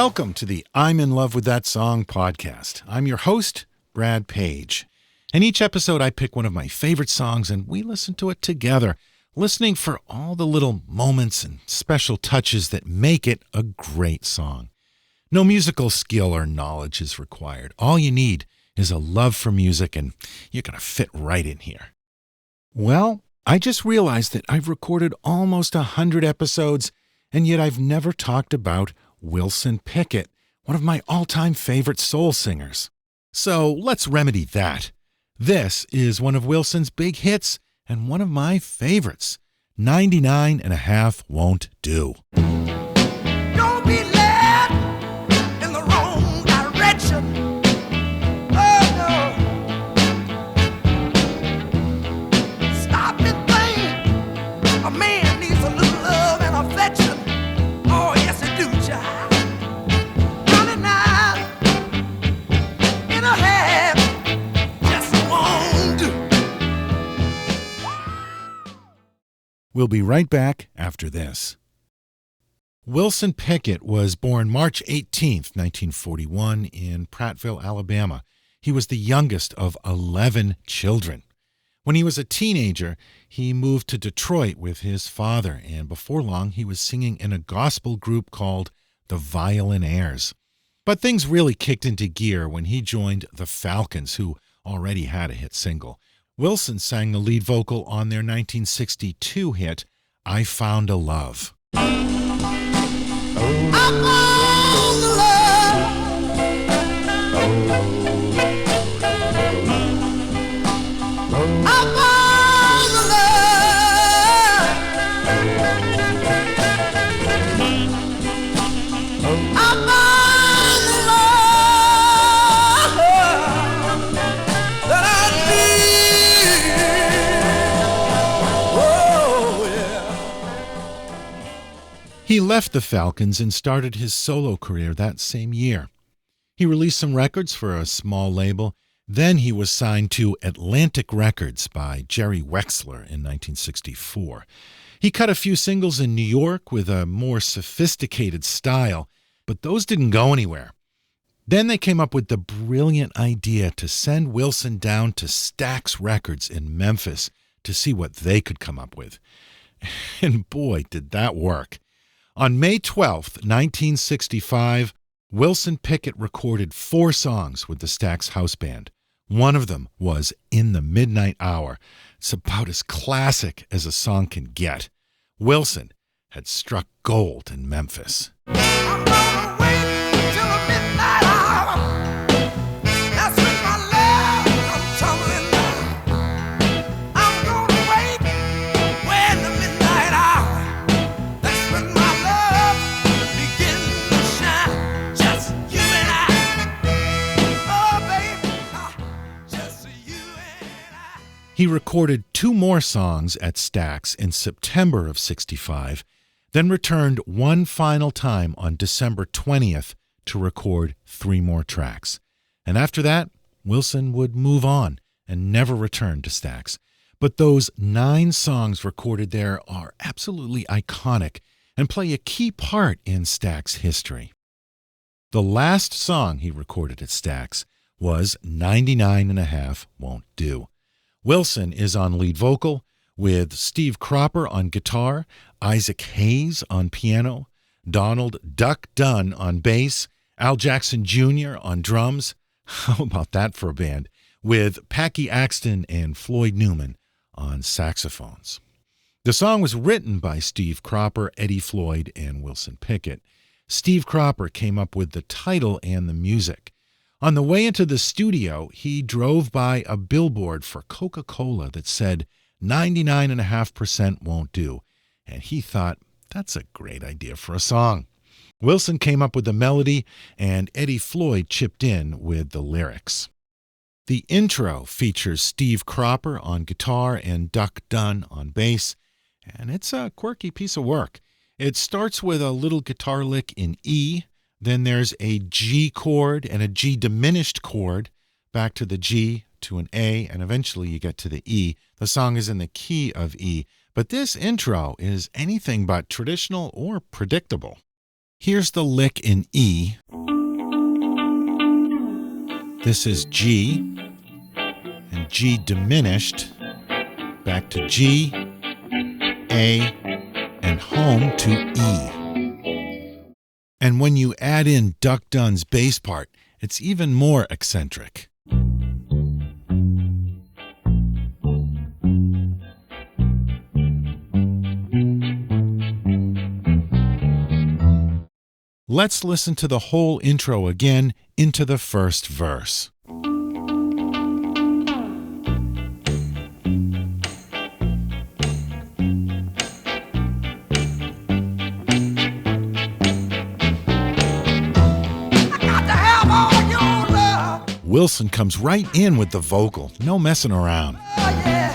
welcome to the I'm in Love with That Song podcast. I'm your host, Brad Page. In each episode, I pick one of my favorite songs and we listen to it together, listening for all the little moments and special touches that make it a great song. No musical skill or knowledge is required. All you need is a love for music and you're going to fit right in here. Well, I just realized that I've recorded almost 100 episodes and yet I've never talked about Wilson Pickett, one of my all-time favorite soul singers. So let's remedy that. This is one of Wilson's big hits and one of my favorites. 99.5 Won't Do. Don't be led in the wrong direction. Oh no. Stop and think. A man needs a little love and affection. Oh yes, he do, child. 99.5 just won't do. We'll be right back after this. Wilson Pickett was born March 18, 1941, in Prattville, Alabama. He was the youngest of 11 children. When he was a teenager, he moved to Detroit with his father, and before long, he was singing in a gospel group called the Violinaires. But things really kicked into gear when he joined the Falcons, who already had a hit single. Wilson sang the lead vocal on their 1962 hit, I Found a Love. He left the Falcons and started his solo career that same year. He released some records for a small label. Then he was signed to Atlantic Records by Jerry Wexler in 1964. He cut a few singles in New York with a more sophisticated style, but those didn't go anywhere. Then they came up with the brilliant idea to send Wilson down to Stax Records in Memphis to see what they could come up with. And boy, did that work. On May 12, 1965, Wilson Pickett recorded 4 songs with the Stax House Band. One of them was In the Midnight Hour. It's about as classic as a song can get. Wilson had struck gold in Memphis. I'm gonna wait till the midnight hour. That's when my love comes tumbling down. I'm gonna wait when the midnight hour. That's when my love begins to shine. Just you and I. Oh, baby. Just you and I. He recorded 2 more songs at Stax in September of '65, then returned one final time on December 20th to record 3 more tracks. And after that, Wilson would move on and never return to Stax. But those 9 songs recorded there are absolutely iconic and play a key part in Stax history. The last song he recorded at Stax was 99.5 Won't Do. Wilson is on lead vocal, with Steve Cropper on guitar, Isaac Hayes on piano, Donald Duck Dunn on bass, Al Jackson Jr. on drums. How about that for a band? With Packy Axton and Floyd Newman on saxophones. The song was written by Steve Cropper, Eddie Floyd, and Wilson Pickett. Steve Cropper came up with the title and the music. On the way into the studio, he drove by a billboard for Coca-Cola that said 99.5% won't do, and he thought, that's a great idea for a song. Wilson came up with the melody, and Eddie Floyd chipped in with the lyrics. The intro features Steve Cropper on guitar and Duck Dunn on bass, and it's a quirky piece of work. It starts with a little guitar lick in E, then there's a G chord and a G diminished chord, back to the G, to an A, and eventually you get to the E. The song is in the key of E, but this intro is anything but traditional or predictable. Here's the lick in E. This is G, and G diminished, back to G, A, and home to E. And when you add in Duck Dunn's bass part, it's even more eccentric. Let's listen to the whole intro again into the first verse. Wilson comes right in with the vocal, no messing around. Oh, yeah.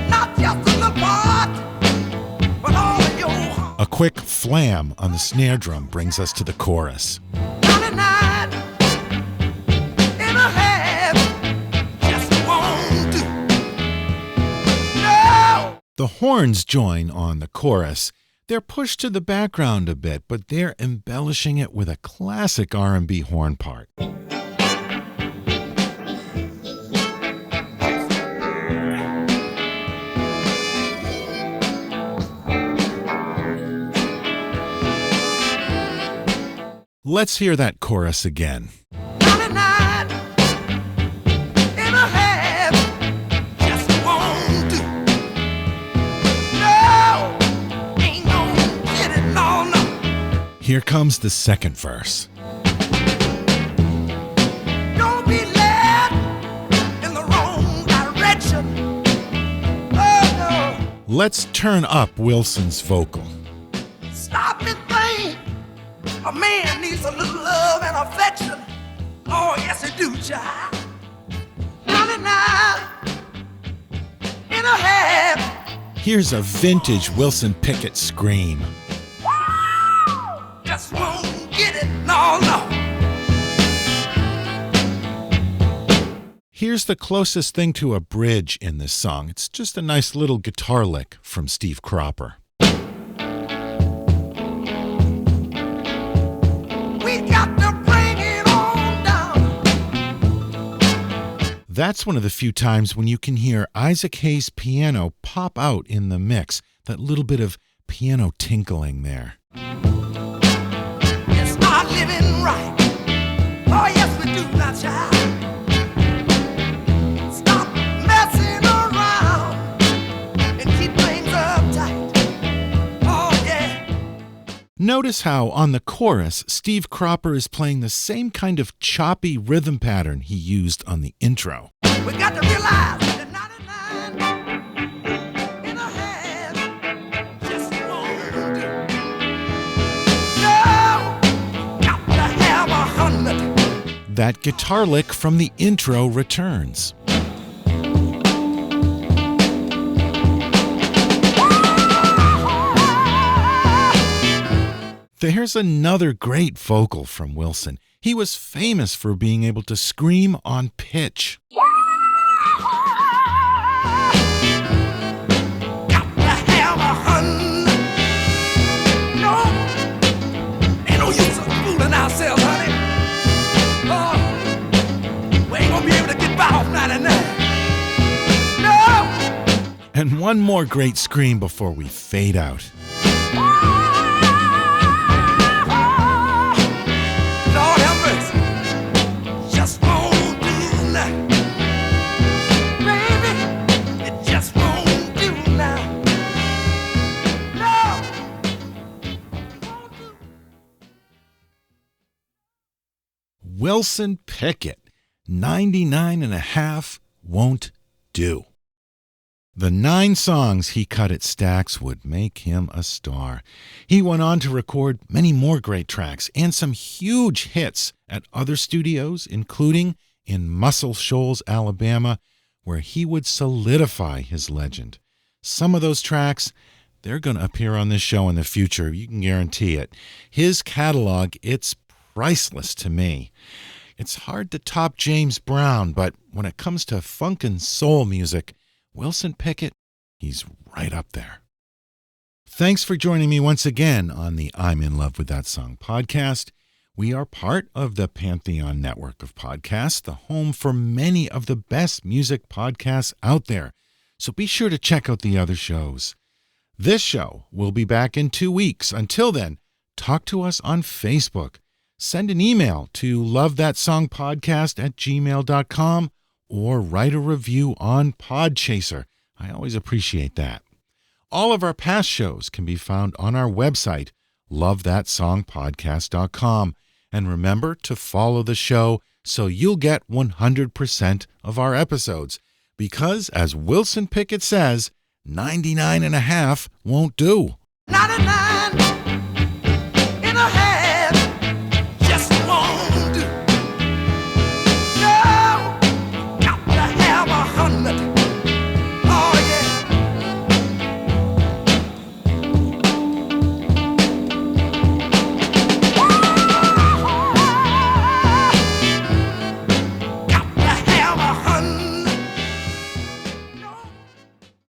Not just a little part, but all of your heart. A quick flam on the snare drum brings us to the chorus. 99 and a half just won't do. No. The horns join on the chorus. They're pushed to the background a bit, but they're embellishing it with a classic R&B horn part. Let's hear that chorus again. 99 and a half just won't do. No, ain't gonna get it, no. Here comes the second verse. Don't be led in the wrong direction. Oh no, Let's turn up Wilson's vocal. stop and think. A man needs a little love and affection. Oh yes, he do, child. 99 and a half. Here's a vintage Wilson Pickett scream. Just won't get it, no, no. Here's the closest thing to a bridge in this song. It's just a nice little guitar lick from Steve Cropper. We got to bring it on down. That's one of the few times when you can hear Isaac Hayes' piano pop out in the mix, that little bit of piano tinkling there. It's not living right. Oh yes, we do, now, child. Stop messing around and keep things uptight. Oh yeah. Notice how on the chorus, Steve Cropper is playing the same kind of choppy rhythm pattern he used on the intro. We got to realize that 99 and a half just won't do. No, got to have 100. That guitar lick from the intro returns. There's another great vocal from Wilson. He was famous for being able to scream on pitch. Got to have 100. No, ain't no use of fooling ourselves, honey. Oh, we ain't gonna be able to get by off 99. No. And one more great scream before we fade out. Lord have mercy. Just won't do now. Baby, it just won't do now. No. Won't do. Wilson Pickett, 99 and a half won't do. The 9 songs he cut at Stax would make him a star. He went on to record many more great tracks and some huge hits at other studios, including in Muscle Shoals, Alabama, where he would solidify his legend. Some of those tracks, they're going to appear on this show in the future. You can guarantee it. His catalog, it's priceless to me. It's hard to top James Brown, but when it comes to funk and soul music, Wilson Pickett, he's right up there. Thanks for joining me once again on the I'm in Love with That Song podcast. We are part of the Pantheon network of podcasts, the home for many of the best music podcasts out there. So be sure to check out the other shows. This show will be back in 2 weeks. Until then, talk to us on Facebook. Send an email to lovethatsongpodcast@gmail.com or write a review on Podchaser. I always appreciate that. All of our past shows can be found on our website, lovethatsongpodcast.com. And remember to follow the show so you'll get 100% of our episodes. Because, as Wilson Pickett says, 99.5 won't do. 99.